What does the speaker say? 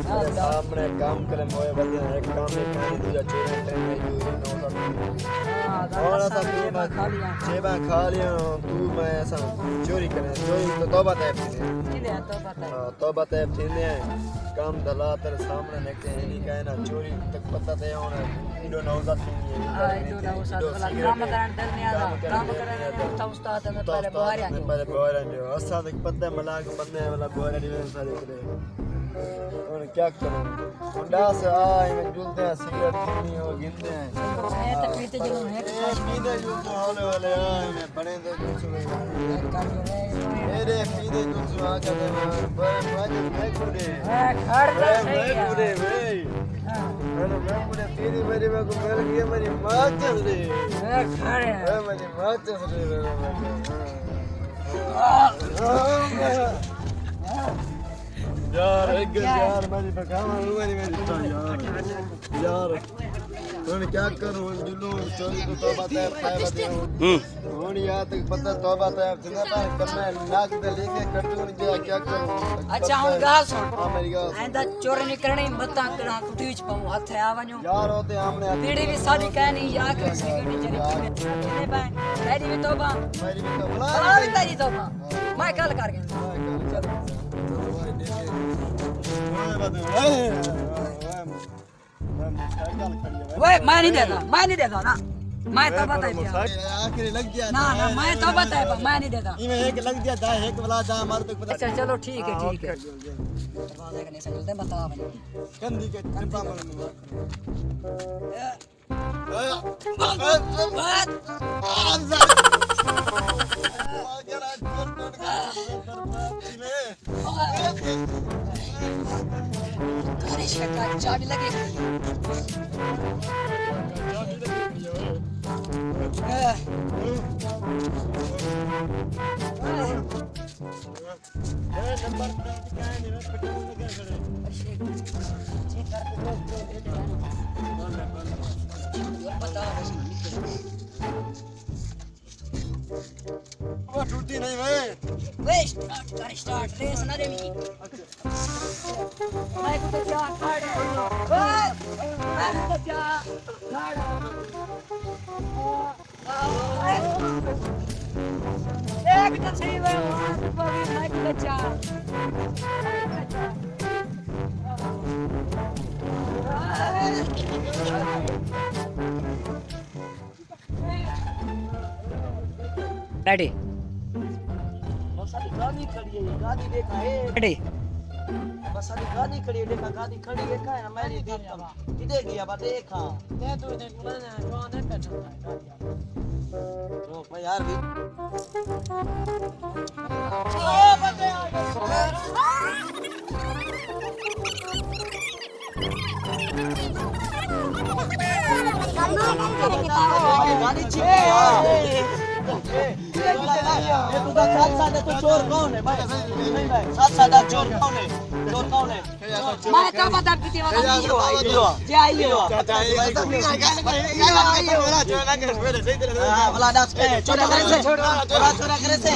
तेरे सामने काम करे मोए बंदे एक काम में कहानी तुझा चोरी करने यूं नौ और ऐसा तू मैं जेबा खा लिया तू मैं ऐसा चोरी करे चोरी तो तौबा तैब थी तौबा तैब थी ने काम दला तेरे सामने लेके नहीं कहना चोरी तक पता थे होना इडो नौज़त नहीं है इडो नौज़त वाला काम करन दिल नहीं आता काम करन तो उस्ताद ने पहले बोरिया जो असा तक पता मलाक बंदे वाला बोरिया दी सारे करे और क्या करूं मुंडा से आए में जुलते हैं सिगरेट पीनी हो गिनते हैं ये तो पीते जो है पीते जो होने वाले आए में बड़े तो कुछ मेरे पीते जो आके मैं कुड़े घर का सही है कुड़े भाई मैं कुड़े तेरी मेरी में को मिल गई मेरी मां चल रही है घर है मेरी मां चल रही यार एक यार मेरी बकावा मेरी यार ਹੁਣ क्या करूं जुलू चोरी को तौबा तैब खाए बदे ਹੁਣ यार तक पता तौबा तैब जिंदा पर करना नाक पे लेके कटून गया क्या करूं अच्छा हुन गाल सुन हां मेरी गाल आंदा चोरी नहीं करनी मता करा कुटी विच पाऊं हाथ आ वणो यार होते हमने पीड़ी भी शादी कहनी या के सिगरेट जरी ने भाई तेरी भी तौबा मेरी भी तो भला भी तेरी तौबा मैं कल कर गया वे मैं नहीं देता ना मैं तो बता दिया आखिर लग गया ना मैं तो बता मैं नहीं देता इमे एक लग गया दा एक वाला दा मार तो पता अच्छा चलो ठीक है दरवाजे के नीचे चलते बता भाई कंदी के कृपा मन का चाबी लगे वो टूटी नहीं भाई वे स्टार्ट रेस ना रे मिकी मैं को क्या खड़ा मैं को क्या खड़ा एक तो सही है मैं को क्या रेडी बस सारी गाड़ी खड़ी है ये गाड़ी देखा है रेडी बस सारी गाड़ी खड़ी है देखा गाड़ी खड़ी है का है मेरी देखता इधर गया बा देखा ते तू ने बोला जो ने बैठा है तो भाई यार भी ओ बंदे गाड़ी छिपी ये तू का साथ साथ तो चोर कौन है भाई नहीं भाई साथ साथ चोर कौन है मैं तो बता कितनी वाला जे आइयो भला दास के चोरा करे से